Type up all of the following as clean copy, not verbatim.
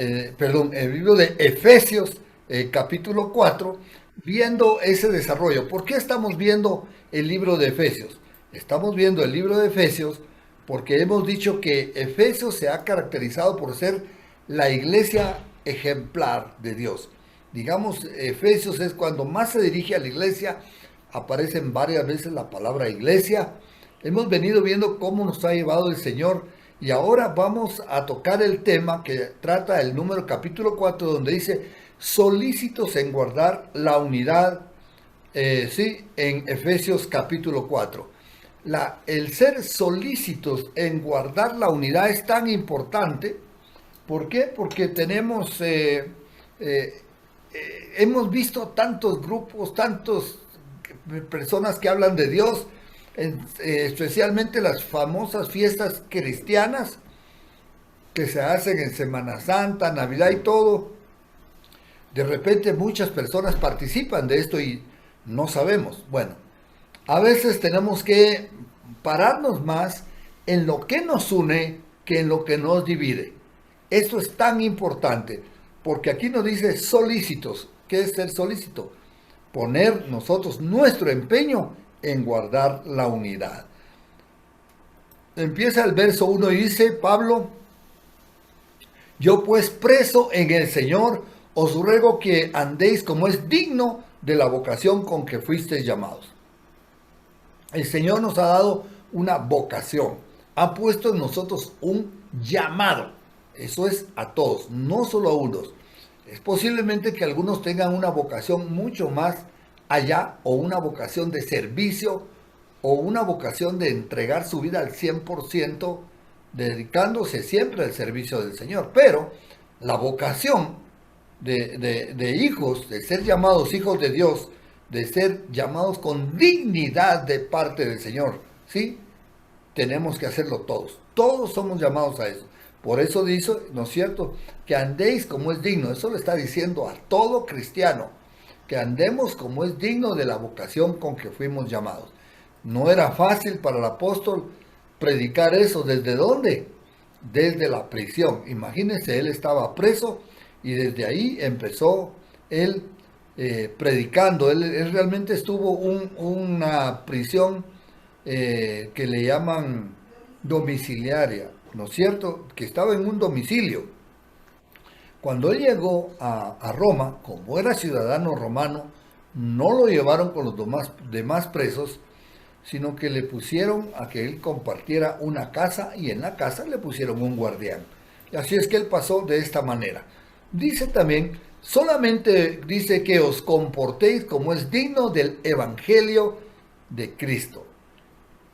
el libro de Efesios, capítulo 4, viendo ese desarrollo. ¿Por qué estamos viendo el libro de Efesios? Estamos viendo el libro de Efesios porque hemos dicho que Efesios se ha caracterizado por ser la iglesia ejemplar de Dios. Digamos, Efesios es cuando más se dirige a la iglesia, aparecen varias veces la palabra iglesia. Hemos venido viendo cómo nos ha llevado el Señor y ahora vamos a tocar el tema que trata el número capítulo 4, donde dice solícitos en guardar la unidad, sí, en Efesios capítulo 4. El ser solícitos en guardar la unidad es tan importante. ¿Por qué? Porque eh, hemos visto tantos grupos, tantas personas que hablan de Dios, especialmente las famosas fiestas cristianas que se hacen en Semana Santa, Navidad y todo. De repente muchas personas participan de esto y no sabemos. Bueno, a veces tenemos que pararnos más en lo que nos une que en lo que nos divide. Esto es tan importante porque aquí nos dice solícitos. ¿Qué es ser solícito? Poner nosotros nuestro empeño en guardar la unidad. Empieza el verso 1 y dice, Pablo, yo pues preso en el Señor, os ruego que andéis como es digno de la vocación con que fuisteis llamados. El Señor nos ha dado una vocación, ha puesto en nosotros un llamado. Eso es a todos, no solo a unos. Es posiblemente que algunos tengan una vocación mucho más allá, o una vocación de servicio, o una vocación de entregar su vida al 100%, dedicándose siempre al servicio del Señor. Pero la vocación de hijos, de ser llamados hijos de Dios, de ser llamados con dignidad de parte del Señor, ¿sí? Tenemos que hacerlo todos. Todos somos llamados a eso. Por eso dice, ¿no es cierto?, que andéis como es digno. Eso le está diciendo a todo cristiano, que andemos como es digno de la vocación con que fuimos llamados. No era fácil para el apóstol predicar eso. ¿Desde dónde? Desde la prisión. Imagínense, él estaba preso y desde ahí empezó él predicando. Él realmente estuvo una prisión que le llaman domiciliaria, ¿no es cierto?, que estaba en un domicilio. Cuando él llegó a Roma, como era ciudadano romano, no lo llevaron con los demás presos, sino que le pusieron a que él compartiera una casa y en la casa le pusieron un guardián. Y así es que él pasó de esta manera. Dice también, solamente dice que os comportéis como es digno del evangelio de Cristo.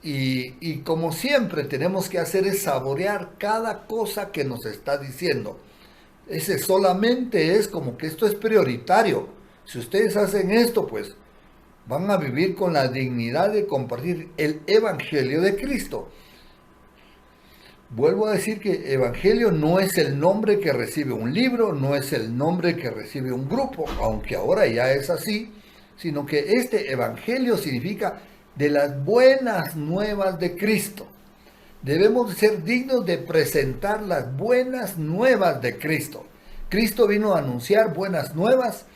Y como siempre tenemos que hacer es saborear cada cosa que nos está diciendo. Ese solamente es como que esto es prioritario. Si ustedes hacen esto, pues van a vivir con la dignidad de compartir el evangelio de Cristo. Vuelvo a decir que evangelio no es el nombre que recibe un libro, no es el nombre que recibe un grupo, aunque ahora ya es así, sino que este evangelio significa de las buenas nuevas de Cristo. Debemos ser dignos de presentar las buenas nuevas de Cristo. Cristo vino a anunciar buenas nuevas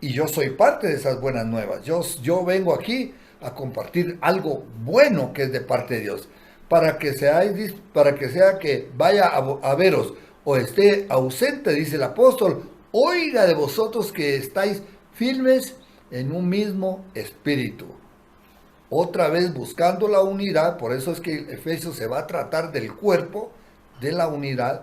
y yo soy parte de esas buenas nuevas. Yo vengo aquí a compartir algo bueno que es de parte de Dios. Para que sea que vaya a veros o esté ausente, dice el apóstol, oiga de vosotros que estáis firmes en un mismo espíritu. Otra vez buscando la unidad. Por eso es que Efesios se va a tratar del cuerpo, de la unidad.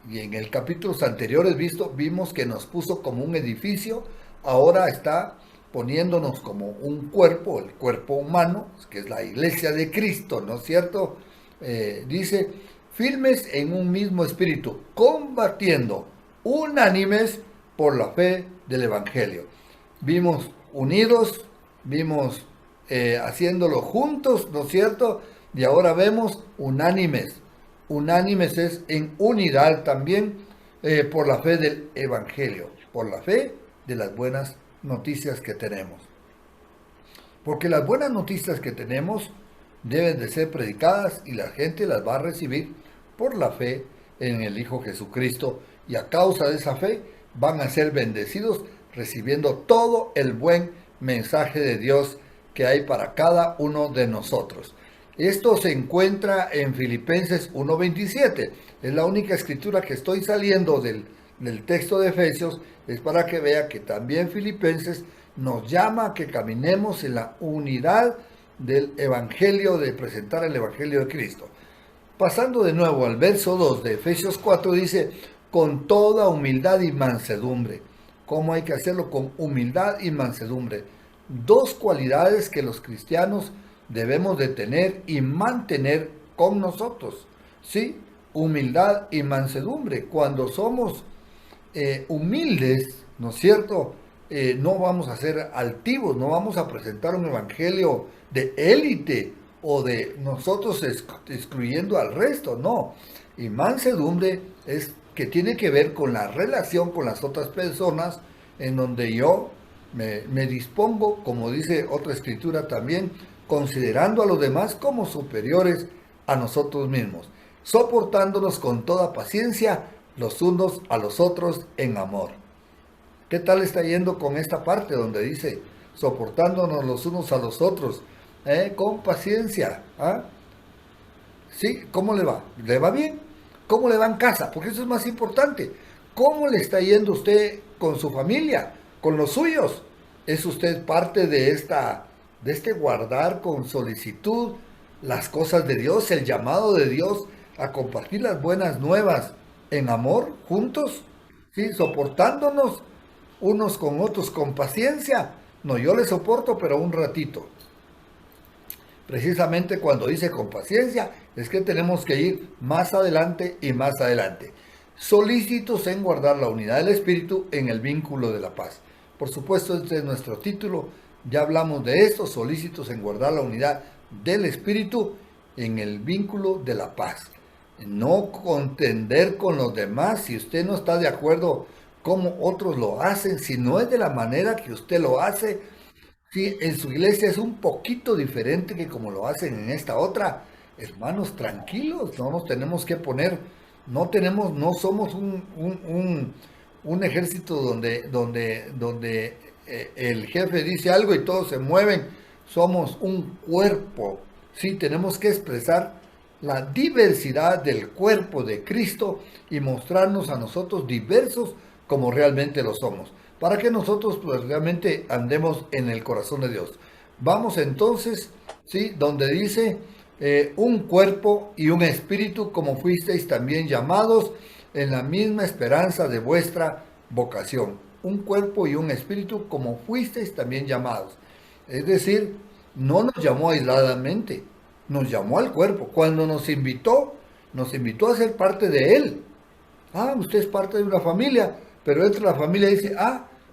Y en el capítulos anteriores vimos que nos puso como un edificio. Ahora está poniéndonos como un cuerpo, el cuerpo humano, que es la iglesia de Cristo, ¿no es cierto? Dice, firmes en un mismo espíritu, combatiendo, unánimes por la fe del evangelio. Vimos unidos, vimos haciéndolo juntos, ¿no es cierto? Y ahora vemos unánimes. Unánimes es en unidad también por la fe del evangelio, por la fe de las buenas noticias que tenemos. Porque las buenas noticias que tenemos deben de ser predicadas y la gente las va a recibir por la fe en el Hijo Jesucristo, y a causa de esa fe van a ser bendecidos recibiendo todo el buen mensaje de Dios que hay para cada uno de nosotros. Esto se encuentra en Filipenses 1:27. Es la única escritura que estoy saliendo del texto de Efesios. Es para que vea que también Filipenses nos llama a que caminemos en la unidad del Evangelio, de presentar el Evangelio de Cristo. Pasando de nuevo al verso 2 de Efesios 4, dice, con toda humildad y mansedumbre. ¿Cómo hay que hacerlo? Con humildad y mansedumbre. Dos cualidades que los cristianos debemos de tener y mantener con nosotros. ¿Sí? Humildad y mansedumbre. Cuando somos humildes, ¿no es cierto? No vamos a ser altivos, no vamos a presentar un evangelio de élite o de nosotros excluyendo al resto, no. Y mansedumbre es que tiene que ver con la relación con las otras personas, en donde yo me dispongo, como dice otra escritura también, considerando a los demás como superiores a nosotros mismos, soportándonos con toda paciencia los unos a los otros en amor. ¿Qué tal está yendo con esta parte donde dice soportándonos los unos a los otros con paciencia? ¿Ah? ¿Sí? ¿Cómo le va? ¿Le va bien? ¿Cómo le va en casa? Porque eso es más importante. ¿Cómo le está yendo usted con su familia, con los suyos? ¿Es usted parte de este guardar con solicitud las cosas de Dios, el llamado de Dios a compartir las buenas nuevas en amor, juntos? ¿Sí? Soportándonos unos con otros con paciencia. No, yo le soporto, pero un ratito. Precisamente cuando dice con paciencia, es que tenemos que ir más adelante y más adelante. Solícitos en guardar la unidad del Espíritu en el vínculo de la paz. Por supuesto, este es nuestro título. Ya hablamos de esto, solícitos en guardar la unidad del Espíritu en el vínculo de la paz. No contender con los demás si usted no está de acuerdo como otros lo hacen, si no es de la manera que usted lo hace. Si en su iglesia es un poquito diferente que como lo hacen en esta otra, hermanos, tranquilos, no nos tenemos que poner, no somos un ejército donde el jefe dice algo y todos se mueven. Somos un cuerpo, sí, tenemos que expresar la diversidad del cuerpo de Cristo y mostrarnos a nosotros diversos como realmente lo somos, para que nosotros pues, realmente andemos en el corazón de Dios. Vamos entonces, ¿sí? Donde dice, un cuerpo y un espíritu, como fuisteis también llamados, en la misma esperanza de vuestra vocación. Un cuerpo y un espíritu, como fuisteis también llamados. Es decir, no nos llamó aisladamente, nos llamó al cuerpo. Cuando nos invitó a ser parte de Él. Ah, usted es parte de una familia, pero dentro de la familia dice,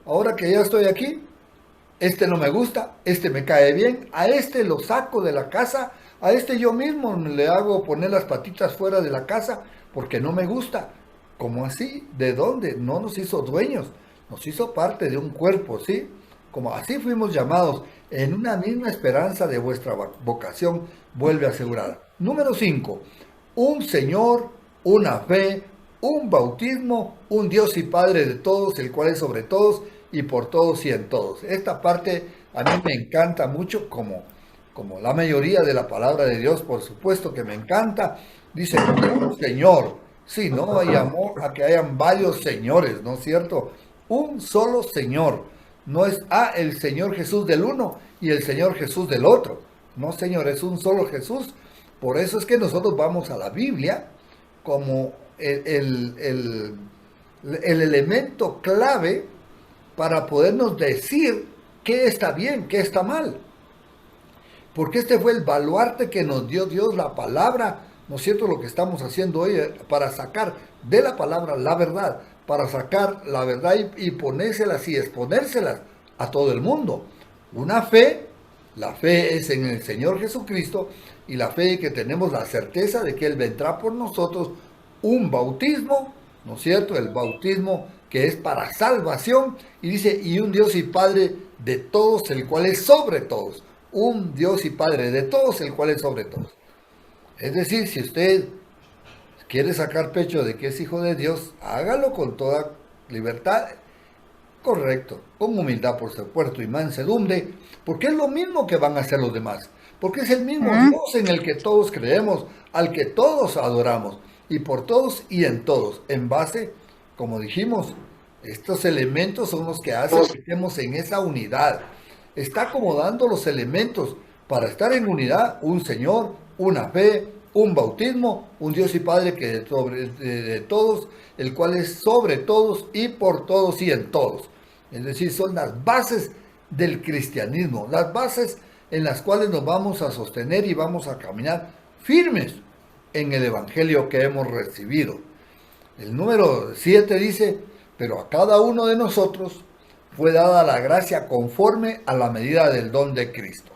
ahora que ya estoy aquí, este no me gusta, este me cae bien, a este lo saco de la casa, a este yo mismo le hago poner las patitas fuera de la casa porque no me gusta. ¿Cómo así? ¿De dónde? No nos hizo dueños, nos hizo parte de un cuerpo, ¿sí? Como así fuimos llamados, en una misma esperanza de vuestra vocación, vuelve a asegurar. Número 5, un Señor, una fe, un bautismo, un Dios y Padre de todos, el cual es sobre todos y por todos y en todos. Esta parte a mí me encanta mucho, como la mayoría de la palabra de Dios, por supuesto que me encanta. Dice, un Señor. Sí, no llamó a que hayan varios señores, ¿no es cierto? Un solo Señor. No es, el Señor Jesús del uno y el Señor Jesús del otro. No, Señor, es un solo Jesús. Por eso es que nosotros vamos a la Biblia como el elemento clave para podernos decir qué está bien, qué está mal. Porque este fue el baluarte que nos dio Dios, la palabra, ¿no es cierto? Lo que estamos haciendo hoy para sacar de la palabra la verdad, para sacar la verdad y ponérselas y exponérselas a todo el mundo. Una fe, la fe es en el Señor Jesucristo y la fe que tenemos la certeza de que Él vendrá por nosotros. Un bautismo, ¿no es cierto? El bautismo que es para salvación, y dice, y un Dios y Padre de todos, el cual es sobre todos. Un Dios y Padre de todos, el cual es sobre todos. Es decir, si usted quiere sacar pecho de que es hijo de Dios, hágalo con toda libertad, correcto, con humildad por supuesto y mansedumbre, porque es lo mismo que van a hacer los demás, porque es el mismo Dios en el que todos creemos, al que todos adoramos, y por todos y en todos, en base, como dijimos, estos elementos son los que hacen que estemos en esa unidad. Está acomodando los elementos para estar en unidad, un Señor, una fe, un bautismo, un Dios y Padre que de todos, el cual es sobre todos y por todos y en todos. Es decir, son las bases del cristianismo, las bases en las cuales nos vamos a sostener y vamos a caminar firmes en el evangelio que hemos recibido. El número 7 dice, pero a cada uno de nosotros fue dada la gracia conforme a la medida del don de Cristo.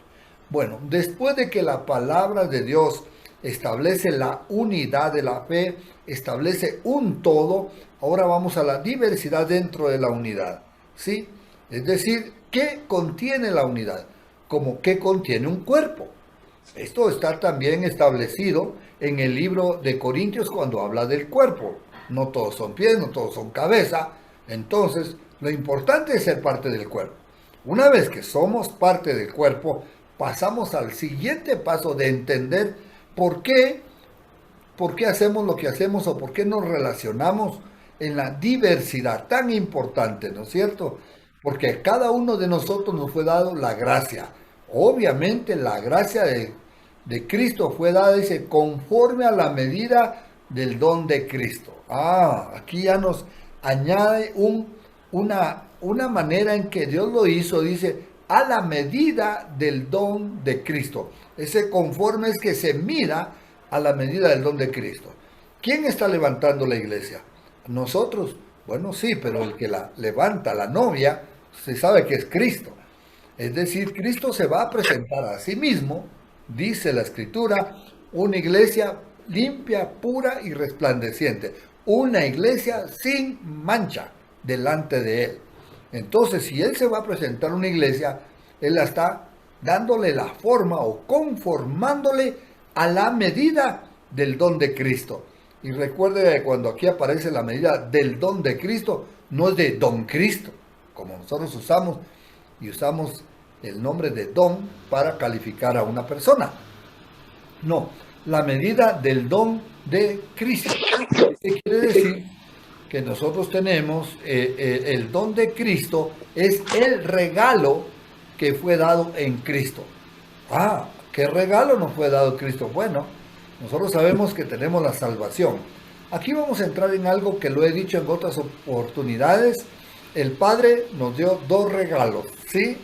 Bueno, después de que la palabra de Dios establece la unidad de la fe, establece un todo, ahora vamos a la diversidad dentro de la unidad, ¿sí? Es decir, ¿qué contiene la unidad? Como qué contiene un cuerpo. Esto está también establecido en el libro de Corintios cuando habla del cuerpo. No todos son pies, no todos son cabeza. Entonces, lo importante es ser parte del cuerpo. Una vez que somos parte del cuerpo, pasamos al siguiente paso de entender por qué hacemos lo que hacemos o por qué nos relacionamos en la diversidad tan importante, ¿no es cierto? Porque a cada uno de nosotros nos fue dado la gracia. Obviamente la gracia de Cristo fue dada, dice, conforme a la medida del don de Cristo. Aquí ya nos añade una manera en que Dios lo hizo, dice, a la medida del don de Cristo. Ese conforme es que se mira a la medida del don de Cristo. ¿Quién está levantando la iglesia? Nosotros. Bueno, sí, pero el que la levanta, la novia, se sabe que es Cristo. Es decir, Cristo se va a presentar a sí mismo, dice la Escritura, una iglesia limpia, pura y resplandeciente. Una iglesia sin mancha delante de Él. Entonces, si Él se va a presentar una iglesia, Él la está dándole la forma o conformándole a la medida del don de Cristo. Y recuerde que cuando aquí aparece la medida del don de Cristo, no es de don Cristo, como nosotros usamos y usamos el nombre de don para calificar a una persona. No, la medida del don de Cristo. ¿Qué quiere decir? Que nosotros tenemos el don de Cristo, es el regalo que fue dado en Cristo. ¿Qué regalo nos fue dado Cristo? Bueno, nosotros sabemos que tenemos la salvación. Aquí vamos a entrar en algo que lo he dicho en otras oportunidades. El Padre nos dio dos regalos, ¿sí?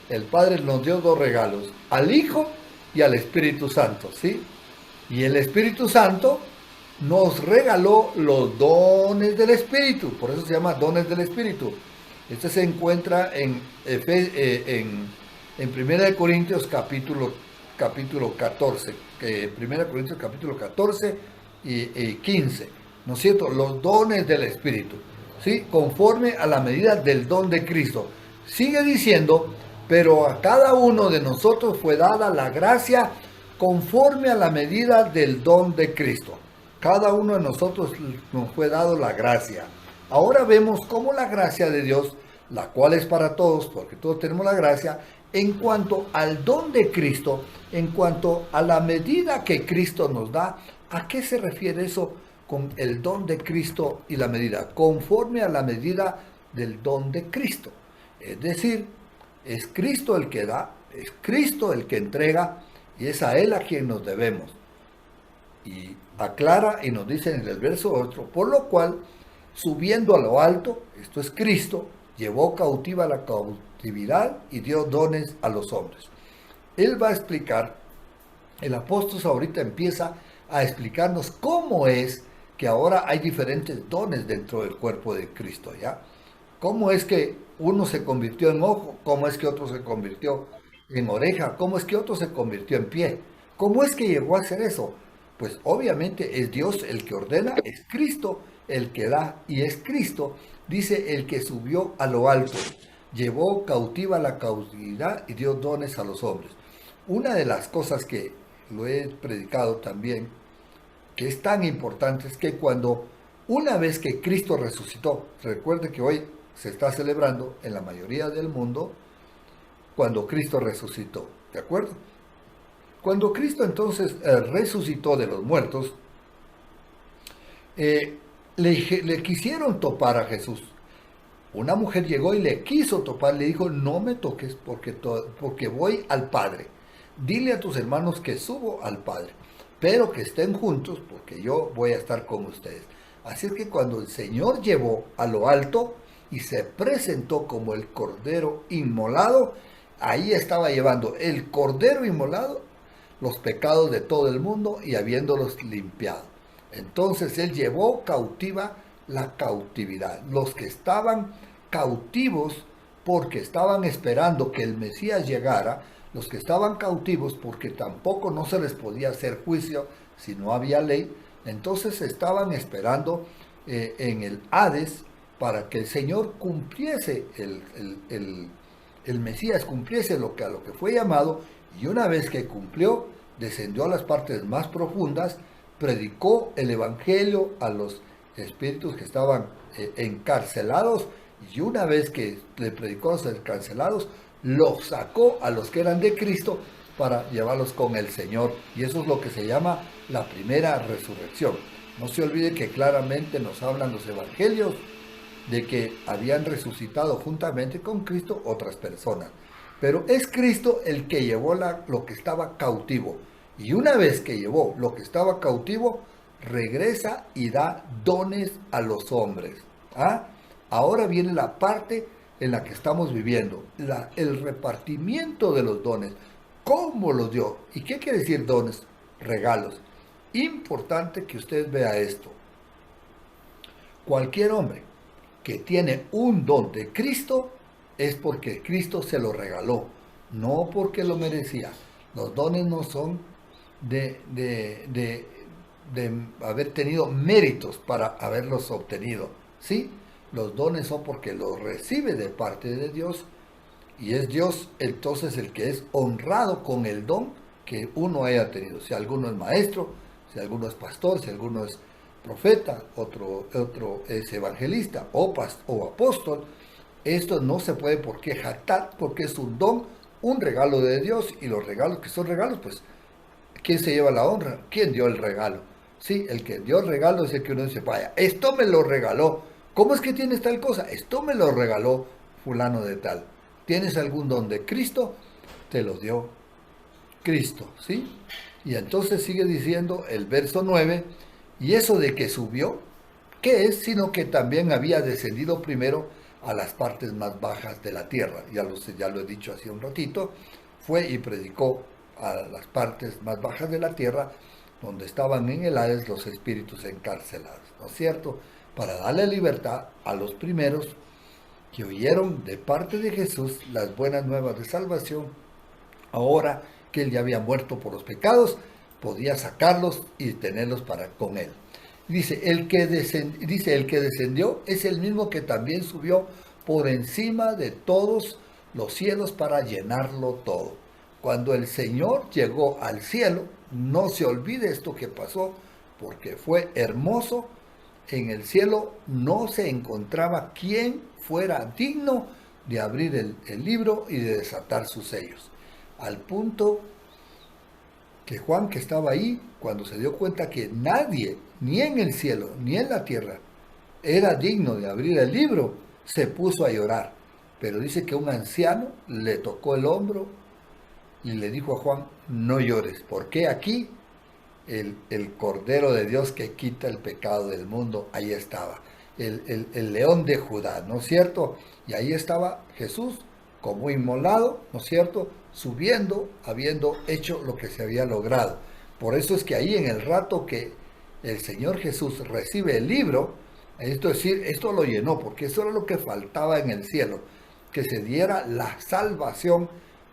El Padre nos dio dos regalos, al Hijo y al Espíritu Santo, ¿sí? Y el Espíritu Santo nos regaló los dones del Espíritu, por eso se llama dones del Espíritu. Este se encuentra en 1 Corintios capítulo 14, 1 Corintios capítulo 14 y 15, ¿no es cierto? Los dones del Espíritu, ¿sí? Conforme a la medida del don de Cristo. Sigue diciendo, pero a cada uno de nosotros fue dada la gracia conforme a la medida del don de Cristo. Cada uno de nosotros nos fue dado la gracia. Ahora vemos cómo la gracia de Dios, la cual es para todos, porque todos tenemos la gracia, en cuanto al don de Cristo, en cuanto a la medida que Cristo nos da. ¿A qué se refiere eso con el don de Cristo y la medida? Conforme a la medida del don de Cristo. Es decir, es Cristo el que da, es Cristo el que entrega, y es a Él a quien nos debemos. Y aclara y nos dice en el verso 8, por lo cual, subiendo a lo alto, esto es Cristo, llevó cautiva la cautividad y dio dones a los hombres. Él va a explicar, el apóstol ahorita empieza a explicarnos cómo es que ahora hay diferentes dones dentro del cuerpo de Cristo, ¿ya? ¿Cómo es que uno se convirtió en ojo? ¿Cómo es que otro se convirtió en oreja? ¿Cómo es que otro se convirtió en pie? ¿Cómo es que llegó a hacer eso? Pues obviamente es Dios el que ordena, es Cristo el que da, y es Cristo, dice, el que subió a lo alto, llevó cautiva la cautividad y dio dones a los hombres. Una de las cosas que lo he predicado también, que es tan importante es que una vez que Cristo resucitó, recuerde que hoy se está celebrando en la mayoría del mundo cuando Cristo resucitó, ¿de acuerdo? Cuando Cristo entonces resucitó de los muertos, le quisieron topar a Jesús. Una mujer llegó y le quiso topar, le dijo, no me toques porque voy al Padre. Dile a tus hermanos que subo al Padre, pero que estén juntos porque yo voy a estar con ustedes. Así es que cuando el Señor llevó a lo alto y se presentó como el Cordero inmolado, ahí estaba llevando el Cordero inmolado los pecados de todo el mundo y habiéndolos limpiado. Entonces Él llevó cautiva la cautividad. Los que estaban cautivos porque estaban esperando que el Mesías llegara, los que estaban cautivos porque tampoco no se les podía hacer juicio si no había ley, entonces estaban esperando en el Hades para que el Señor cumpliese, el Mesías cumpliese a lo que fue llamado, y una vez que cumplió, descendió a las partes más profundas, predicó el Evangelio a los espíritus que estaban encarcelados, y una vez que le predicó a los encarcelados, los sacó a los que eran de Cristo para llevarlos con el Señor. Y eso es lo que se llama la primera resurrección. No se olvide que claramente nos hablan los evangelios de que habían resucitado juntamente con Cristo otras personas. Pero es Cristo el que llevó lo que estaba cautivo. Y una vez que llevó lo que estaba cautivo, regresa y da dones a los hombres. ¿Ah? Ahora viene la parte en la que estamos viviendo, el repartimiento de los dones. ¿Cómo los dio? ¿Y qué quiere decir dones? Regalos. Importante que usted vea esto. Cualquier hombre que tiene un don de Cristo es porque Cristo se lo regaló, no porque lo merecía. Los dones no son de haber tenido méritos para haberlos obtenido, ¿sí? Los dones son porque los recibe de parte de Dios, y es Dios entonces el que es honrado con el don que uno haya tenido. Si alguno es maestro, si alguno es pastor, si alguno es profeta, otro es evangelista o apóstol, esto no se puede por qué jactar, porque es un don, un regalo de Dios, y los regalos que son regalos, pues, ¿quién se lleva la honra? ¿Quién dio el regalo? Sí, el que dio el regalo es el que uno dice, vaya, esto me lo regaló. ¿Cómo es que tienes tal cosa? Esto me lo regaló fulano de tal. ¿Tienes algún don de Cristo? Te lo dio Cristo, ¿sí? Y entonces sigue diciendo el verso 9, y eso de que subió, ¿qué es? Sino que también había descendido primero a las partes más bajas de la tierra. Ya lo he dicho hace un ratito, fue y predicó a las partes más bajas de la tierra, donde estaban en el Hades los espíritus encarcelados, ¿no es cierto? Para darle libertad a los primeros que oyeron de parte de Jesús las buenas nuevas de salvación. Ahora que Él ya había muerto por los pecados, podía sacarlos y tenerlos con Él. Dice, el que descendió es el mismo que también subió por encima de todos los cielos para llenarlo todo. Cuando el Señor llegó al cielo, no se olvide esto que pasó, porque fue hermoso. En el cielo no se encontraba quien fuera digno de abrir el libro y de desatar sus sellos. Al punto que Juan, que estaba ahí, cuando se dio cuenta que nadie, ni en el cielo, ni en la tierra, era digno de abrir el libro, se puso a llorar. Pero dice que un anciano le tocó el hombro y le dijo a Juan, no llores, porque aquí el Cordero de Dios que quita el pecado del mundo, ahí estaba, el león de Judá, ¿no es cierto? Y ahí estaba Jesús como inmolado, ¿no es cierto?, subiendo, habiendo hecho lo que se había logrado. Por eso es que ahí en el rato que el Señor Jesús recibe el libro, esto es decir, esto lo llenó, porque eso era lo que faltaba en el cielo, que se diera la salvación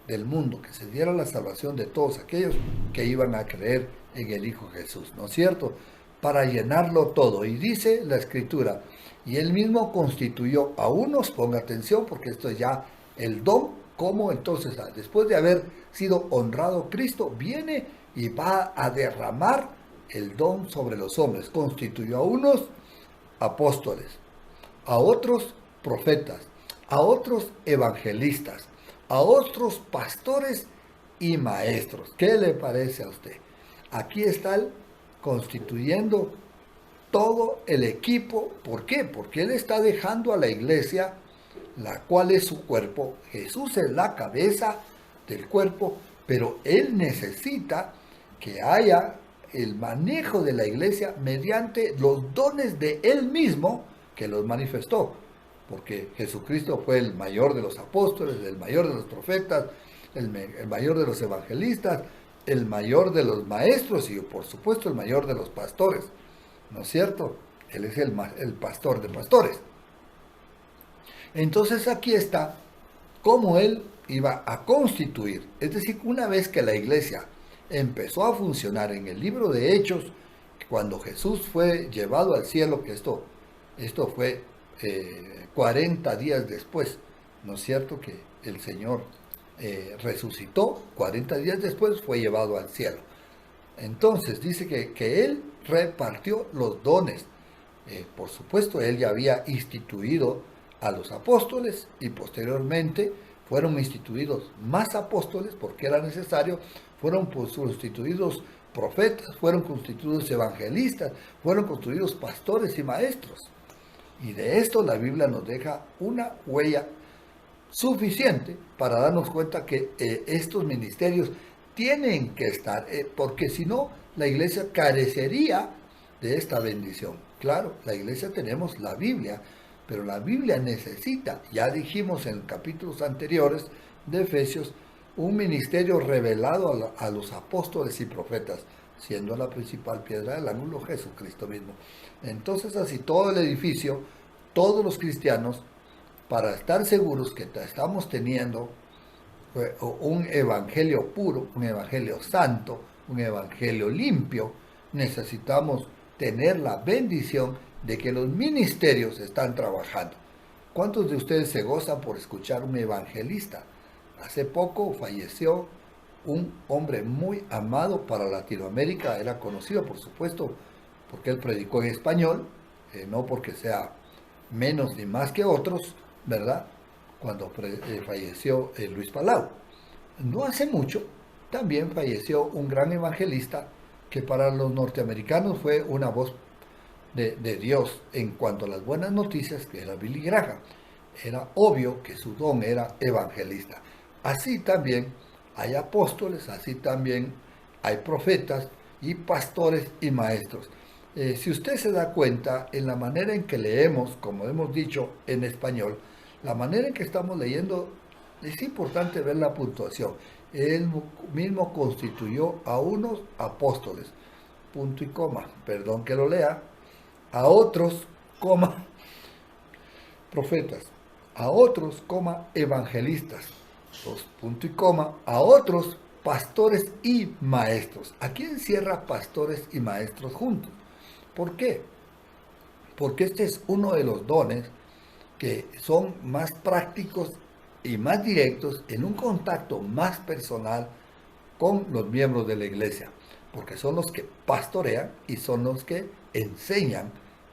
del mundo, que se diera la salvación de todos aquellos que iban a creer en el Hijo Jesús, ¿no es cierto?, para llenarlo todo. Y dice la Escritura, y Él mismo constituyó a unos, ponga atención, porque esto es ya el don. ¿Cómo entonces, después de haber sido honrado Cristo, viene y va a derramar el don sobre los hombres. Constituyó a unos apóstoles, a otros profetas, a otros evangelistas, a otros pastores y maestros. ¿Qué le parece a usted? Aquí está él constituyendo todo el equipo. ¿Por qué? Porque él está dejando a la iglesia, la cual es su cuerpo. Jesús es la cabeza del cuerpo, pero él necesita que haya el manejo de la iglesia mediante los dones de él mismo que los manifestó. Porque Jesucristo fue el mayor de los apóstoles, el mayor de los profetas, el mayor de los evangelistas, el mayor de los maestros y por supuesto el mayor de los pastores. ¿No es cierto? Él es el pastor de pastores. Entonces aquí está cómo él iba a constituir. Es decir, una vez que la iglesia empezó a funcionar en el libro de Hechos, cuando Jesús fue llevado al cielo, que esto fue 40 días después, ¿no es cierto? Que el Señor resucitó, 40 días después fue llevado al cielo. Entonces dice que él repartió los dones. Por supuesto, él ya había instituido a los apóstoles y posteriormente fueron instituidos más apóstoles porque era necesario, fueron constituidos profetas, fueron constituidos evangelistas, fueron constituidos pastores y maestros. Y de esto la Biblia nos deja una huella suficiente para darnos cuenta que estos ministerios tienen que estar, porque si no, la iglesia carecería de esta bendición. Claro, la iglesia tenemos la Biblia, pero la Biblia necesita, ya dijimos en capítulos anteriores de Efesios, un ministerio revelado a los apóstoles y profetas, siendo la principal piedra del ángulo Jesucristo mismo. Entonces así todo el edificio, todos los cristianos, para estar seguros que estamos teniendo un evangelio puro, un evangelio santo, un evangelio limpio, necesitamos tener la bendición de que los ministerios están trabajando. ¿Cuántos de ustedes se gozan por escuchar un evangelista? Hace poco falleció un hombre muy amado para Latinoamérica, era conocido por supuesto porque él predicó en español, no porque sea menos ni más que otros, ¿verdad? Cuando falleció Luis Palau. No hace mucho también falleció un gran evangelista que para los norteamericanos fue una voz de Dios en cuanto a las buenas noticias, que era Billy Graham. Era obvio que su don era evangelista. Así también hay apóstoles, así también hay profetas y pastores y maestros. Si usted se da cuenta, en la manera en que leemos, como hemos dicho en español, la manera en que estamos leyendo, es importante ver la puntuación. Él mismo constituyó a unos apóstoles, punto y coma, perdón que lo lea, a otros, coma, profetas, a otros, coma, evangelistas, punto y coma, a otros, pastores y maestros. Aquí encierra pastores y maestros juntos. ¿Por qué? Porque este es uno de los dones que son más prácticos y más directos en un contacto más personal con los miembros de la iglesia, porque son los que pastorean y son los que enseñan.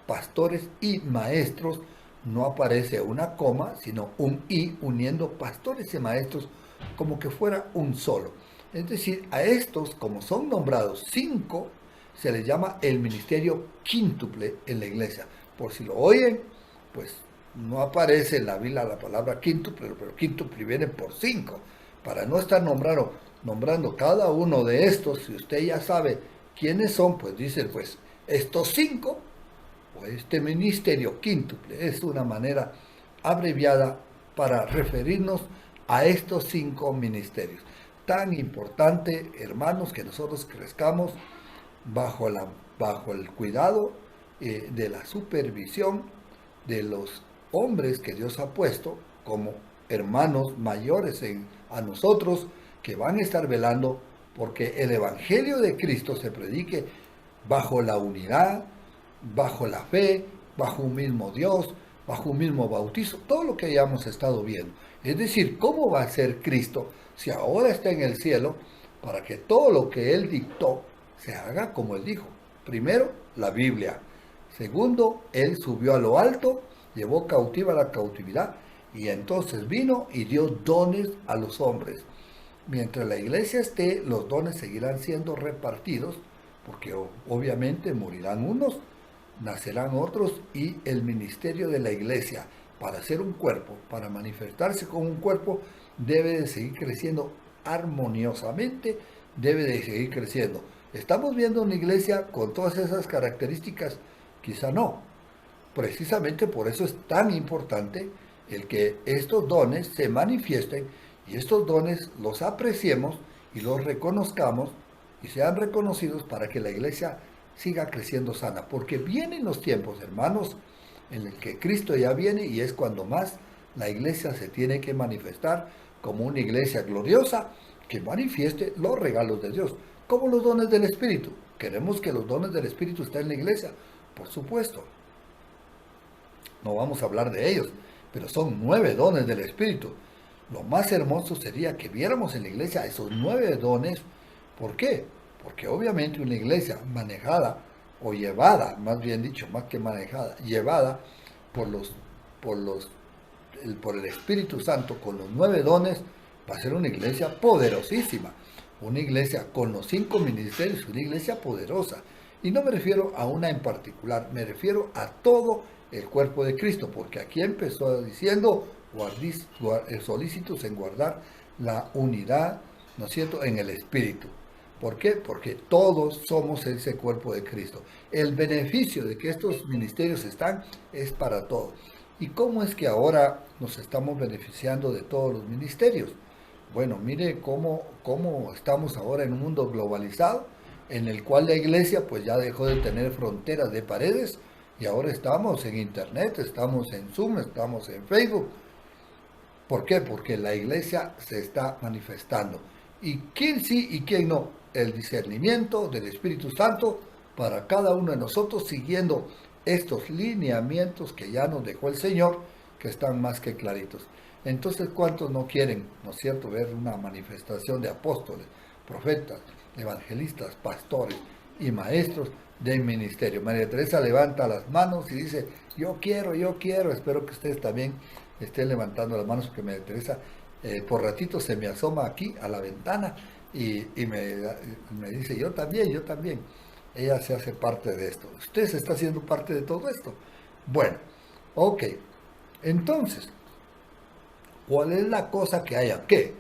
Pastores y maestros, no aparece una coma, sino un y, uniendo pastores y maestros como que fuera un solo. Es decir, a estos, como son nombrados 5, se les llama el ministerio quíntuple en la iglesia. Por si lo oyen, pues no aparece en la Biblia la palabra quíntuple, pero quíntuple viene por 5. Para no estar nombrando cada uno de estos, si usted ya sabe quiénes son, pues dicen, pues estos 5, o este ministerio quíntuple, es una manera abreviada para referirnos a estos 5 ministerios. Tan importante, hermanos, que nosotros crezcamos bajo el cuidado de la supervisión de los hombres que Dios ha puesto como hermanos mayores a nosotros, que van a estar velando porque el evangelio de Cristo se predique bajo la unidad, bajo la fe, bajo un mismo Dios, bajo un mismo bautizo, todo lo que hayamos estado viendo. Es decir, ¿cómo va a ser Cristo si ahora está en el cielo para que todo lo que Él dictó se haga como Él dijo? Primero, la Biblia. Segundo, Él subió a lo alto, llevó cautiva la cautividad y entonces vino y dio dones a los hombres. Mientras la iglesia esté, los dones seguirán siendo repartidos, porque obviamente morirán unos, nacerán otros, y el ministerio de la iglesia, para ser un cuerpo, para manifestarse como un cuerpo, debe de seguir creciendo armoniosamente, debe de seguir creciendo. ¿Estamos viendo una iglesia con todas esas características? Quizá no. Precisamente por eso es tan importante el que estos dones se manifiesten y estos dones los apreciemos y los reconozcamos y sean reconocidos para que la iglesia siga creciendo sana. Porque vienen los tiempos, hermanos, en el que Cristo ya viene y es cuando más la iglesia se tiene que manifestar como una iglesia gloriosa que manifieste los regalos de Dios, como los dones del Espíritu. ¿Queremos que los dones del Espíritu estén en la iglesia? Por supuesto. No vamos a hablar de ellos, pero son 9 dones del Espíritu. Lo más hermoso sería que viéramos en la iglesia esos 9 dones. ¿Por qué? Porque obviamente una iglesia manejada o llevada, más bien dicho, más que manejada, llevada por por el Espíritu Santo con los 9 dones, va a ser una iglesia poderosísima. Una iglesia con los 5 ministerios, una iglesia poderosa. Y no me refiero a una en particular, me refiero a todo el cuerpo de Cristo, porque aquí empezó diciendo solícitos en guardar la unidad, ¿no es cierto?, en el Espíritu. ¿Por qué? Porque todos somos ese cuerpo de Cristo. El beneficio de que estos ministerios están es para todos. ¿Y cómo es que ahora nos estamos beneficiando de todos los ministerios? Bueno, mire cómo estamos ahora en un mundo globalizado, en el cual la iglesia pues ya dejó de tener fronteras de paredes, y ahora estamos en internet, estamos en Zoom, estamos en Facebook. ¿Por qué? Porque la iglesia se está manifestando. ¿Y quién sí y quién no? El discernimiento del Espíritu Santo para cada uno de nosotros, siguiendo estos lineamientos que ya nos dejó el Señor, que están más que claritos. Entonces, ¿cuántos no quieren, no es cierto, ver una manifestación de apóstoles, profetas, evangelistas, pastores y maestros del ministerio? María Teresa levanta las manos y dice, yo quiero, espero que ustedes también estén levantando las manos, porque María Teresa por ratito se me asoma aquí a la ventana y me dice, yo también. Ella se hace parte de esto. Usted se está haciendo parte de todo esto. Bueno, ok. Entonces, ¿cuál es la cosa que haya? ¿Qué?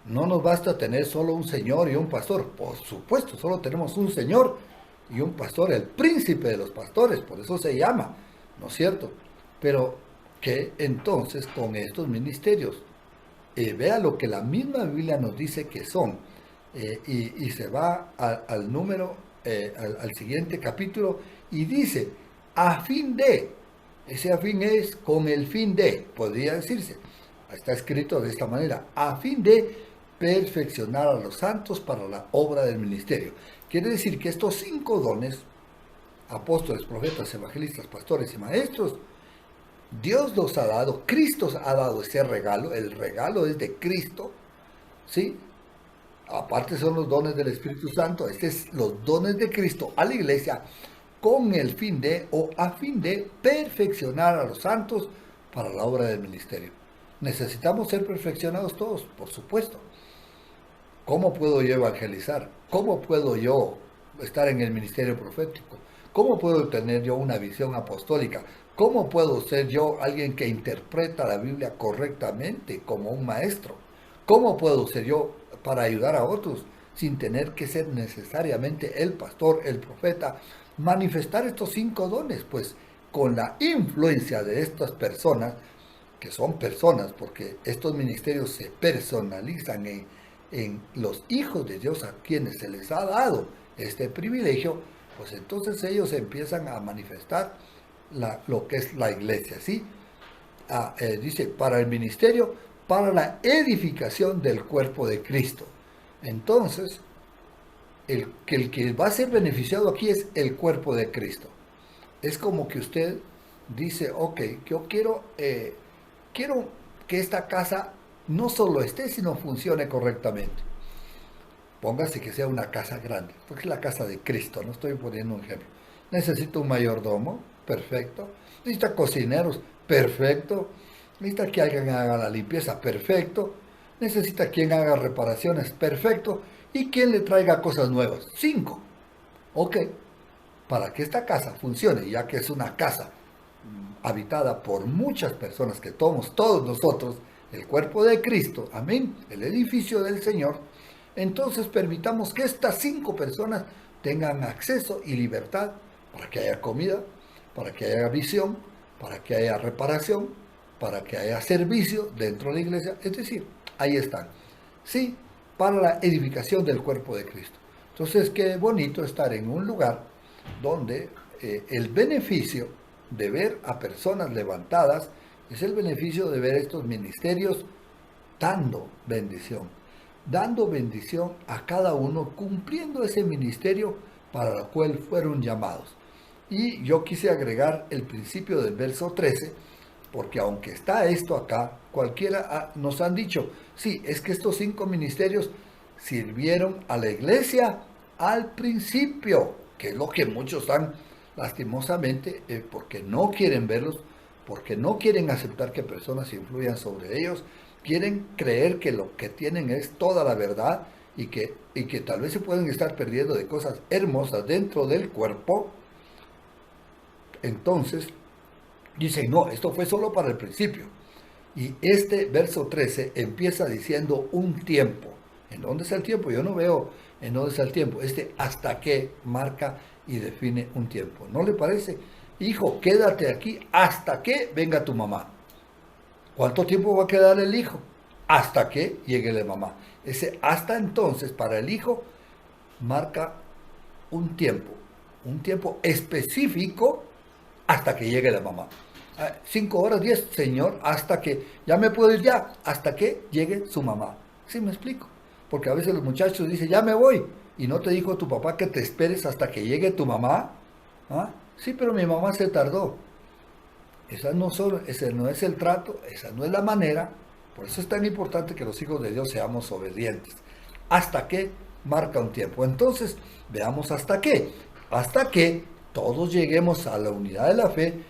No nos basta tener solo un señor y un pastor. Por supuesto, solo tenemos un señor y un pastor, el príncipe de los pastores, por eso se llama, ¿no es cierto? Pero, ¿qué entonces con estos ministerios? Vea lo que la misma Biblia nos dice que son. Y se va al número, al siguiente capítulo, y dice, a fin de, ese a fin es con el fin de, podría decirse, está escrito de esta manera, a fin de perfeccionar a los santos para la obra del ministerio. Quiere decir que estos 5 dones, apóstoles, profetas, evangelistas, pastores y maestros, Dios los ha dado, Cristo ha dado ese regalo, el regalo es de Cristo, ¿sí? Aparte son los dones del Espíritu Santo, es los dones de Cristo a la iglesia con el fin de, o a fin de perfeccionar a los santos para la obra del ministerio. ¿Necesitamos ser perfeccionados todos? Por supuesto. ¿Cómo puedo yo evangelizar? ¿Cómo puedo yo estar en el ministerio profético? ¿Cómo puedo tener yo una visión apostólica? ¿Cómo puedo ser yo alguien que interpreta la Biblia correctamente como un maestro? ¿Cómo puedo ser yo para ayudar a otros sin tener que ser necesariamente el pastor, el profeta? Manifestar estos 5 dones, pues con la influencia de estas personas, que son personas, porque estos ministerios se personalizan en los hijos de Dios a quienes se les ha dado este privilegio, pues entonces ellos empiezan a manifestar lo que es la iglesia, ¿sí? Dice, para el ministerio, para la edificación del cuerpo de Cristo. Entonces, el que va a ser beneficiado aquí es el cuerpo de Cristo. Es como que usted dice, ok, yo quiero que esta casa no solo esté, sino funcione correctamente. póngase que sea una casa grande, porque es la casa de Cristo, no estoy poniendo un ejemplo. Necesita un mayordomo, perfecto. Necesita cocineros, perfecto. Necesita que alguien haga la limpieza, perfecto. Necesita quien haga reparaciones, perfecto. Y quien le traiga cosas nuevas, 5. Ok, para que esta casa funcione, ya que es una casa habitada por muchas personas que somos todos nosotros, el cuerpo de Cristo, amén, el edificio del Señor, entonces permitamos que estas 5 personas tengan acceso y libertad para que haya comida, para que haya visión, para que haya reparación, para que haya servicio dentro de la iglesia, es decir, ahí están. Sí, para la edificación del cuerpo de Cristo. Entonces, qué bonito estar en un lugar donde el beneficio de ver a personas levantadas es el beneficio de ver estos ministerios dando bendición a cada uno, cumpliendo ese ministerio para el cual fueron llamados. Y yo quise agregar el principio del verso 13, porque aunque está esto acá, cualquiera nos han dicho, sí, es que estos 5 ministerios sirvieron a la iglesia al principio, que es lo que muchos han lastimosamente, porque no quieren verlos, porque no quieren aceptar que personas influyan sobre ellos, quieren creer que lo que tienen es toda la verdad y que tal vez se pueden estar perdiendo de cosas hermosas dentro del cuerpo. Entonces dicen, no, esto fue solo para el principio. Y este verso 13 empieza diciendo un tiempo. ¿En dónde está el tiempo? Yo no veo en dónde está el tiempo. Hasta que marca y define un tiempo. ¿No le parece? Hijo, quédate aquí hasta que venga tu mamá. ¿Cuánto tiempo va a quedar el hijo? Hasta que llegue la mamá. Ese hasta entonces para el hijo marca un tiempo específico hasta que llegue la mamá. 5 horas, 10, señor, hasta que, ya me puedo ir ya, hasta que llegue su mamá. ¿Sí me explico? Porque a veces los muchachos dicen, ya me voy, y no te dijo tu papá que te esperes hasta que llegue tu mamá. ¿Ah? Sí, pero mi mamá se tardó. Ese no es el trato, esa no es la manera. Por eso es tan importante que los hijos de Dios seamos obedientes. Hasta que marca un tiempo. Entonces, veamos hasta qué. Hasta que todos lleguemos a la unidad de la fe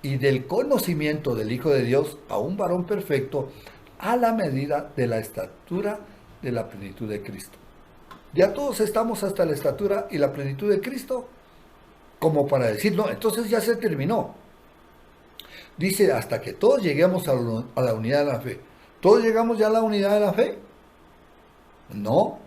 y del conocimiento del Hijo de Dios, a un varón perfecto, a la medida de la estatura de la plenitud de Cristo. Ya todos estamos hasta la estatura y la plenitud de Cristo, como para decir, no, entonces ya se terminó. Dice, hasta que todos lleguemos a la unidad de la fe. ¿Todos llegamos ya a la unidad de la fe? No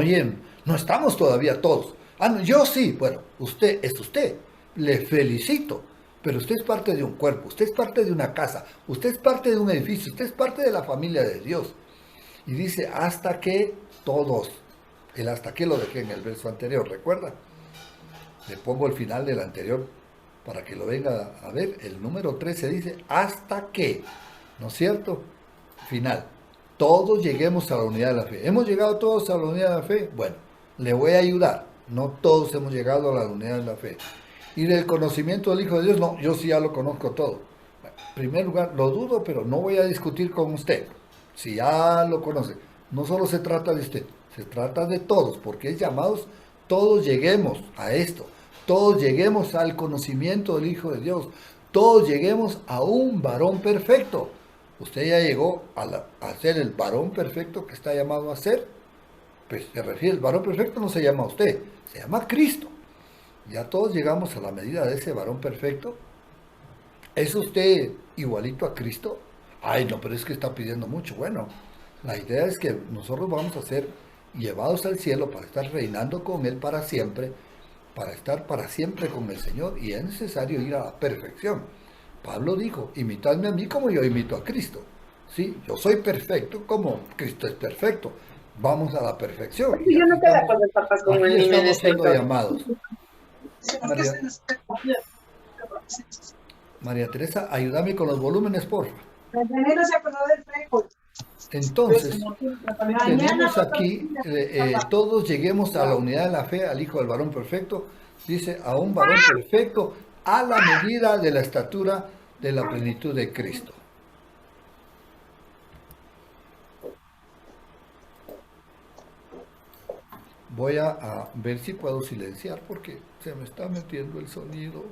lleguen. No estamos todavía todos. No, yo sí, bueno, usted es usted. Le felicito. Pero usted es parte de un cuerpo, usted es parte de una casa, usted es parte de un edificio, usted es parte de la familia de Dios. Y dice, hasta que todos. El hasta que lo dejé en el verso anterior, ¿recuerda? Le pongo el final del anterior para que lo venga a ver. El número 13 dice, hasta que, ¿no es cierto? Final. Todos lleguemos a la unidad de la fe. ¿Hemos llegado todos a la unidad de la fe? Bueno, le voy a ayudar. No todos hemos llegado a la unidad de la fe. Y del conocimiento del Hijo de Dios, no, yo sí ya lo conozco todo. En primer lugar, lo dudo, pero no voy a discutir con usted. Si ya lo conoce. No solo se trata de usted, se trata de todos, porque es llamados, todos lleguemos a esto. Todos lleguemos al conocimiento del Hijo de Dios. Todos lleguemos a un varón perfecto. Usted ya llegó a ser el varón perfecto que está llamado a ser. Pues se refiere, el varón perfecto no se llama usted, se llama Cristo. Ya todos llegamos a la medida de ese varón perfecto. ¿Es usted igualito a Cristo? Ay, no, pero es que está pidiendo mucho. Bueno, la idea es que nosotros vamos a ser llevados al cielo para estar reinando con Él para siempre, para estar para siempre con el Señor, y es necesario ir a la perfección. Pablo dijo, imitadme a mí como yo imito a Cristo. Sí, yo soy perfecto como Cristo es perfecto. Vamos a la perfección. Yo no te la acuerdo, papás, como aquí el anime de estamos siendo Sector. llamados. María Teresa, ayúdame con los volúmenes, por favor. Entonces, tenemos aquí, todos lleguemos a la unidad de la fe, al Hijo del varón perfecto, dice, a un varón perfecto, a la medida de la estatura de la plenitud de Cristo. Voy a ver si puedo silenciar porque se me está metiendo el sonido.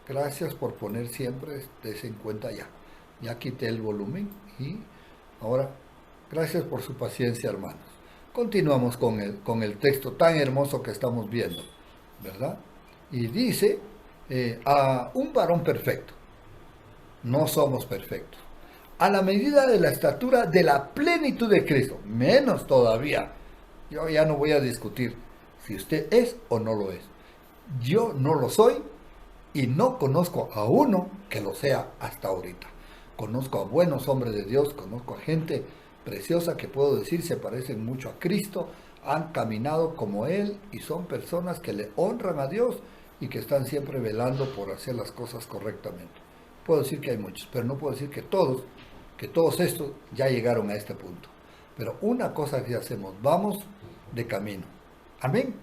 Gracias por poner siempre, des en cuenta ya. Ya quité el volumen y ahora, gracias por su paciencia, hermanos. Continuamos con el texto tan hermoso que estamos viendo, ¿verdad? Y dice, a un varón perfecto. No somos perfectos. A la medida de la estatura de la plenitud de Cristo, menos todavía. Yo ya no voy a discutir si usted es o no lo es. Yo no lo soy y no conozco a uno que lo sea hasta ahorita. Conozco a buenos hombres de Dios, conozco a gente preciosa que puedo decir se parecen mucho a Cristo, han caminado como Él y son personas que le honran a Dios y que están siempre velando por hacer las cosas correctamente. Puedo decir que hay muchos, pero no puedo decir que todos estos ya llegaron a este punto. Pero una cosa que hacemos, vamos de camino. Amén.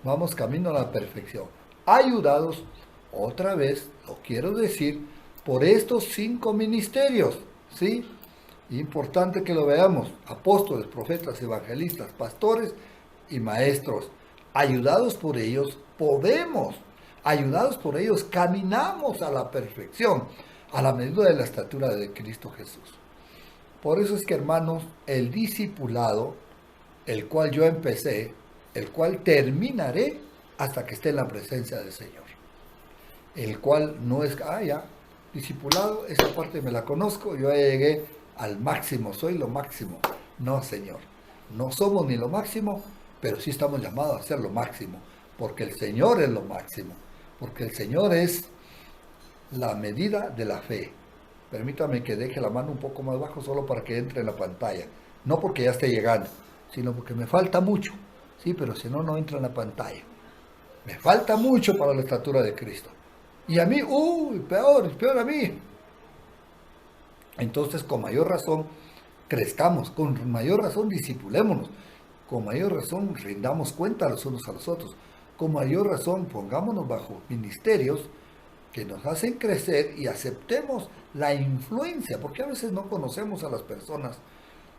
Vamos camino a la perfección. Ayudados, otra vez, lo quiero decir, por estos 5 ministerios. ¿Sí? Importante que lo veamos. Apóstoles, profetas, evangelistas, pastores y maestros. Ayudados por ellos, podemos. Ayudados por ellos, caminamos a la perfección, a la medida de la estatura de Cristo Jesús. Por eso es que, hermanos, el discipulado, el cual yo empecé, el cual terminaré hasta que esté en la presencia del Señor. El cual no es, ya, discipulado, esa parte me la conozco, yo ya llegué al máximo, soy lo máximo. No, Señor, no somos ni lo máximo, pero sí estamos llamados a ser lo máximo, porque el Señor es lo máximo, porque el Señor es la medida de la fe. Permítame que deje la mano un poco más bajo solo para que entre en la pantalla. No porque ya esté llegando, sino porque me falta mucho. Sí, pero si no, no entra en la pantalla. Me falta mucho para la estatura de Cristo. Y a mí, peor a mí. Entonces, con mayor razón, crezcamos, con mayor razón, discipulémonos, con mayor razón, rindamos cuenta los unos a los otros, con mayor razón, pongámonos bajo ministerios que nos hacen crecer y aceptemos la influencia, porque a veces no conocemos a las personas,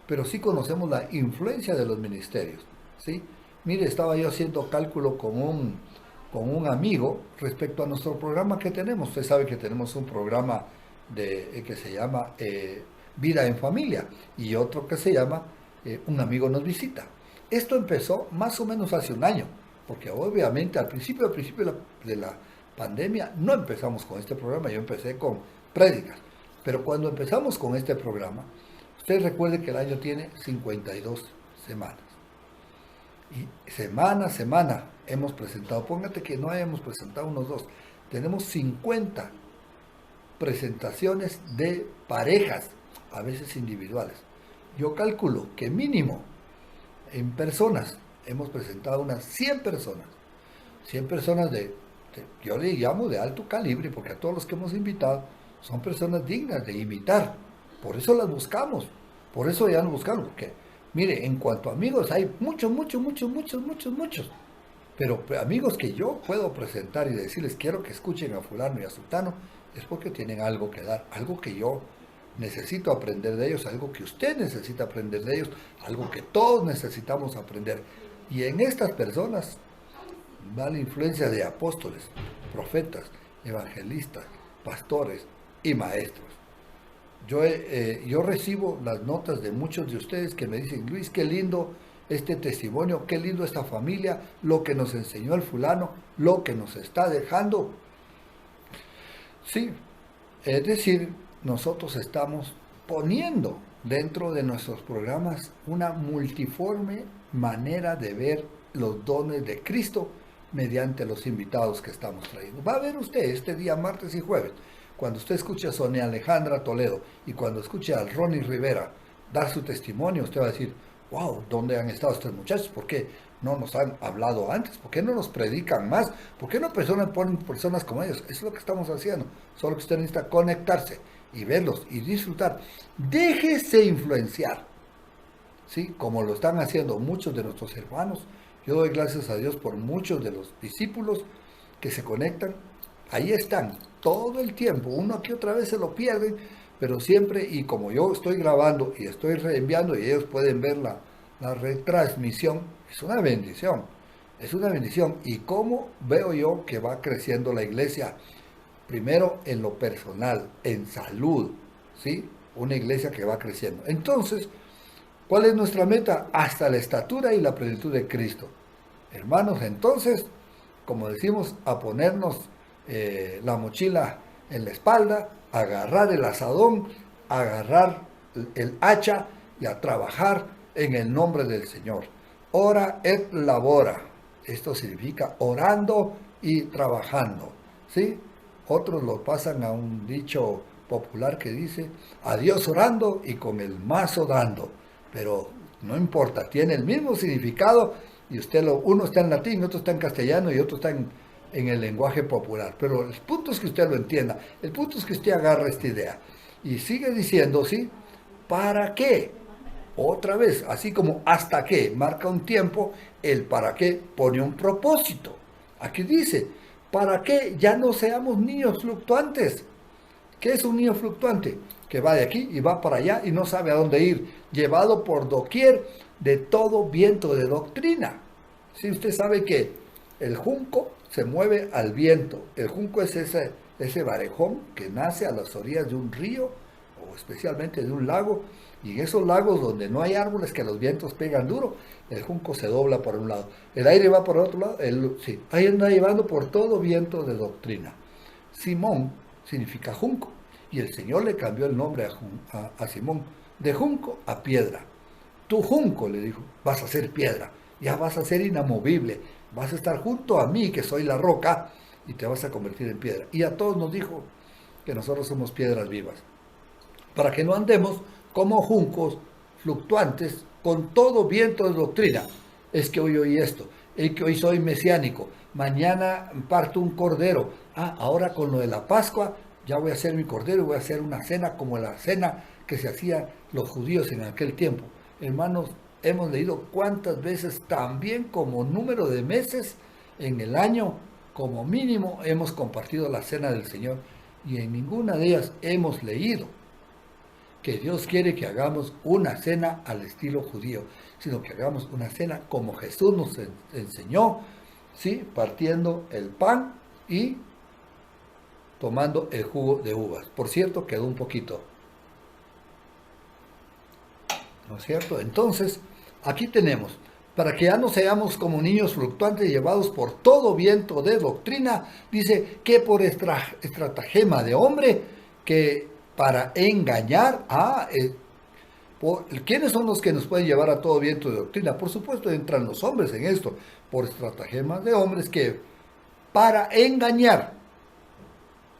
pero sí conocemos la influencia de los ministerios, ¿sí? Mire, estaba yo haciendo cálculo con un amigo respecto a nuestro programa que tenemos. Usted sabe que tenemos un programa que se llama Vida en Familia y otro que se llama Un amigo nos visita. Esto empezó más o menos hace un año, porque obviamente al principio de la pandemia no empezamos con este programa, yo empecé con prédicas, pero cuando empezamos con este programa, usted recuerde que el año tiene 52 semanas. Y semana a semana hemos presentado, póngate que no hayamos presentado unos 2, tenemos 50 presentaciones de parejas, a veces individuales. Yo calculo que mínimo en personas hemos presentado unas 100 personas, 100 personas yo le llamo de alto calibre, porque a todos los que hemos invitado son personas dignas de imitar, por eso las buscamos, por eso ya nos buscamos, porque mire, en cuanto a amigos hay muchos, pero amigos que yo puedo presentar y decirles quiero que escuchen a fulano y a sultano, es porque tienen algo que dar, algo que yo necesito aprender de ellos, algo que usted necesita aprender de ellos, algo que todos necesitamos aprender. Y en estas personas va la influencia de apóstoles, profetas, evangelistas, pastores y maestros. Yo recibo las notas de muchos de ustedes que me dicen, Luis, qué lindo este testimonio, qué lindo esta familia, lo que nos enseñó el fulano, lo que nos está dejando. Sí, es decir, nosotros estamos poniendo dentro de nuestros programas una multiforme manera de ver los dones de Cristo mediante los invitados que estamos trayendo. Va a ver usted este día, martes y jueves, cuando usted escuche a Sonia Alejandra Toledo y cuando escuche a Ronnie Rivera dar su testimonio, usted va a decir, wow, ¿dónde han estado estos muchachos? ¿Por qué no nos han hablado antes? ¿Por qué no nos predican más? ¿Por qué no ponen personas como ellos? Eso es lo que estamos haciendo. Solo que usted necesita conectarse y verlos y disfrutar. Déjese influenciar, ¿sí? Como lo están haciendo muchos de nuestros hermanos. Yo doy gracias a Dios por muchos de los discípulos que se conectan. Ahí están, todo el tiempo. Uno aquí otra vez se lo pierden, pero siempre, y como yo estoy grabando y estoy reenviando y ellos pueden ver la retransmisión, es una bendición. Es una bendición. ¿Y cómo veo yo que va creciendo la iglesia? Primero en lo personal, en salud, ¿sí? Una iglesia que va creciendo. Entonces, ¿cuál es nuestra meta? Hasta la estatura y la plenitud de Cristo. Hermanos, entonces, como decimos, a ponernos la mochila en la espalda, agarrar el asadón, agarrar el hacha y a trabajar en el nombre del Señor. Ora et labora. Esto significa orando y trabajando, ¿sí? Otros lo pasan a un dicho popular que dice, a Dios orando y con el mazo dando. Pero no importa, tiene el mismo significado y uno está en latín, otro está en castellano y otro está en el lenguaje popular. Pero el punto es que usted lo entienda, el punto es que usted agarra esta idea. Y sigue diciendo, ¿sí? ¿Para qué? Otra vez, así como hasta qué marca un tiempo, el para qué pone un propósito. Aquí dice, ¿para qué ya no seamos niños fluctuantes? ¿Qué es un niño fluctuante? Que va de aquí y va para allá y no sabe a dónde ir, llevado por doquier de todo viento de doctrina. Si usted sabe que el junco se mueve al viento, el junco es ese barejón que nace a las orillas de un río o especialmente de un lago, y en esos lagos donde no hay árboles que los vientos pegan duro, el junco se dobla por un lado, el aire va por otro lado, sí, ahí anda llevando por todo viento de doctrina. Simón significa junco, y el Señor le cambió el nombre a Simón, de junco a piedra. Tu junco, le dijo, vas a ser piedra, ya vas a ser inamovible, vas a estar junto a mí, que soy la roca, y te vas a convertir en piedra. Y a todos nos dijo que nosotros somos piedras vivas, para que no andemos como juncos fluctuantes con todo viento de doctrina. Es que hoy oí esto, es que hoy soy mesiánico, mañana parto un cordero, ahora con lo de la Pascua ya voy a hacer mi cordero y voy a hacer una cena como la cena que se hacía los judíos en aquel tiempo. Hermanos, hemos leído cuántas veces, también como número de meses en el año, como mínimo hemos compartido la cena del Señor, y en ninguna de ellas hemos leído que Dios quiere que hagamos una cena al estilo judío, sino que hagamos una cena como Jesús nos enseñó, ¿sí? Partiendo el pan y tomando el jugo de uvas. Por cierto, quedó un poquito, ¿no es cierto? Entonces, aquí tenemos, para que ya no seamos como niños fluctuantes llevados por todo viento de doctrina, dice que por estratagema de hombre, que para engañar ¿quiénes son los que nos pueden llevar a todo viento de doctrina? Por supuesto, entran los hombres en esto, por estratagemas de hombres que para engañar,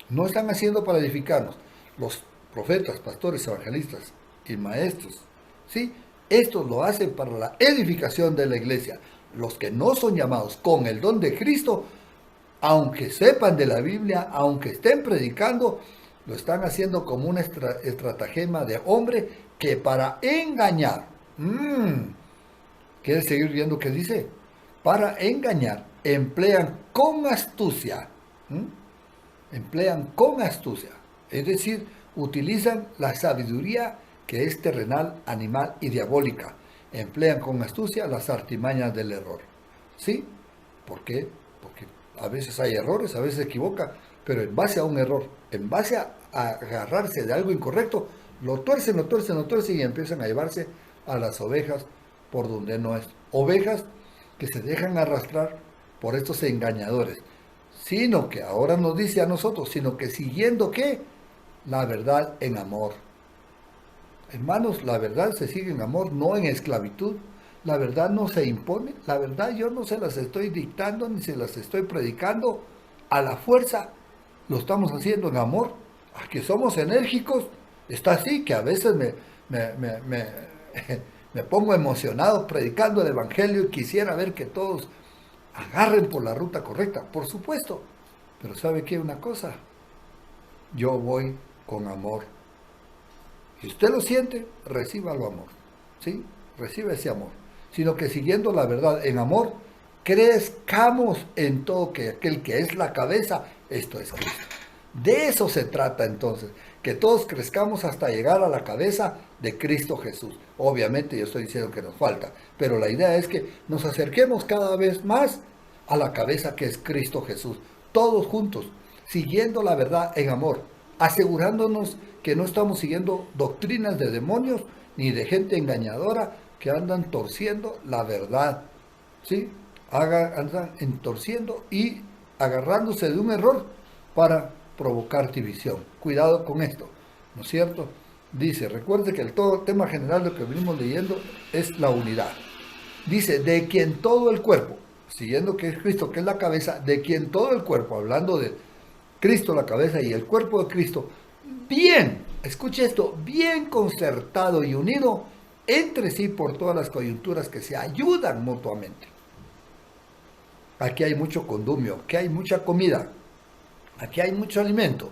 no están haciendo para edificarnos. Los profetas, pastores, evangelistas y maestros, ¿sí? Estos lo hacen para la edificación de la iglesia. Los que no son llamados con el don de Cristo, aunque sepan de la Biblia, aunque estén predicando, lo están haciendo como un estratagema de hombre que para engañar, ¿quiere seguir viendo qué dice? Para engañar, emplean con astucia, emplean con astucia, es decir, utilizan la sabiduría que es terrenal, animal y diabólica, emplean con astucia las artimañas del error, ¿sí? ¿Por qué? Porque a veces hay errores, a veces se equivoca, pero en base a un error, en base a agarrarse de algo incorrecto, lo tuercen y empiezan a llevarse a las ovejas por donde no es. Ovejas que se dejan arrastrar por estos engañadores, sino que ahora nos dice a nosotros, sino que siguiendo ¿qué? La verdad en amor. Hermanos, la verdad se sigue en amor, no en esclavitud. La verdad no se impone, la verdad yo no se las estoy dictando ni se las estoy predicando a la fuerza, lo estamos haciendo en amor. A que somos enérgicos, está así, que a veces me pongo emocionado predicando el evangelio y quisiera ver que todos agarren por la ruta correcta, por supuesto, pero ¿sabe qué? Una cosa, yo voy con amor. Si usted lo siente, recíbalo amor, ¿sí? Recibe ese amor, sino que siguiendo la verdad en amor, crezcamos en todo que aquel que es la cabeza, esto es Cristo. De eso se trata entonces, que todos crezcamos hasta llegar a la cabeza de Cristo Jesús. Obviamente yo estoy diciendo que nos falta, pero la idea es que nos acerquemos cada vez más a la cabeza que es Cristo Jesús, todos juntos, siguiendo la verdad en amor, asegurándonos que no estamos siguiendo doctrinas de demonios ni de gente engañadora que andan torciendo la verdad, ¿sí? Andan entorciendo y agarrándose de un error para provocar división. Cuidado con esto, ¿no es cierto? Dice, recuerde que el todo tema general de lo que venimos leyendo es la unidad. Dice, de quien todo el cuerpo, siguiendo que es Cristo, que es la cabeza, de quien todo el cuerpo, hablando de Cristo la cabeza y el cuerpo de Cristo, bien, escuche esto, bien concertado y unido entre sí por todas las coyunturas que se ayudan mutuamente. Aquí hay mucho condumio, aquí hay mucha comida, aquí hay mucho alimento,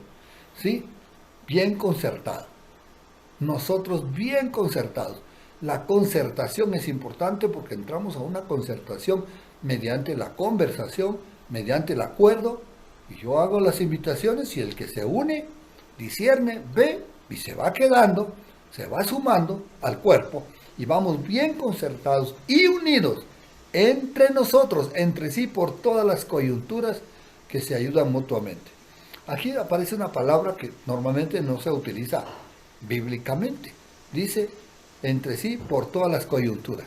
¿sí? Bien concertado. Nosotros bien concertados. La concertación es importante porque entramos a una concertación mediante la conversación, mediante el acuerdo, y yo hago las invitaciones y el que se une, discierne, ve y se va quedando, se va sumando al cuerpo y vamos bien concertados y unidos entre nosotros, entre sí, por todas las coyunturas que se ayudan mutuamente. Aquí aparece una palabra que normalmente no se utiliza bíblicamente. Dice, entre sí, por todas las coyunturas.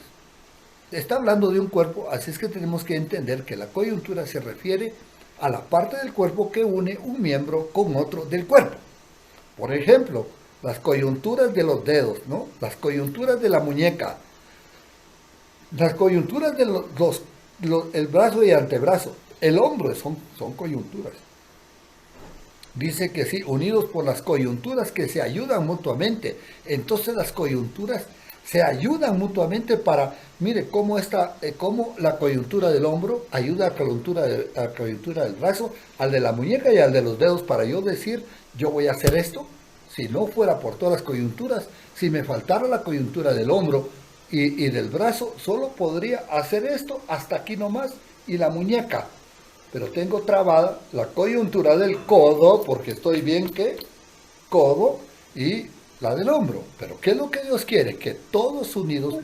Está hablando de un cuerpo, así es que tenemos que entender que la coyuntura se refiere a la parte del cuerpo que une un miembro con otro del cuerpo. Por ejemplo, las coyunturas de los dedos, ¿no? Las coyunturas de la muñeca, las coyunturas de el brazo y el antebrazo, el hombro son coyunturas. Dice que sí, unidos por las coyunturas que se ayudan mutuamente. Entonces las coyunturas se ayudan mutuamente para, mire, cómo la coyuntura del hombro ayuda a la coyuntura del brazo, al de la muñeca y al de los dedos, para yo decir, yo voy a hacer esto. Si no fuera por todas las coyunturas, si me faltara la coyuntura del hombro y del brazo, solo podría hacer esto hasta aquí nomás y la muñeca. Pero tengo trabada la coyuntura del codo, porque estoy bien que codo, y la del hombro. Pero ¿qué es lo que Dios quiere? Que todos unidos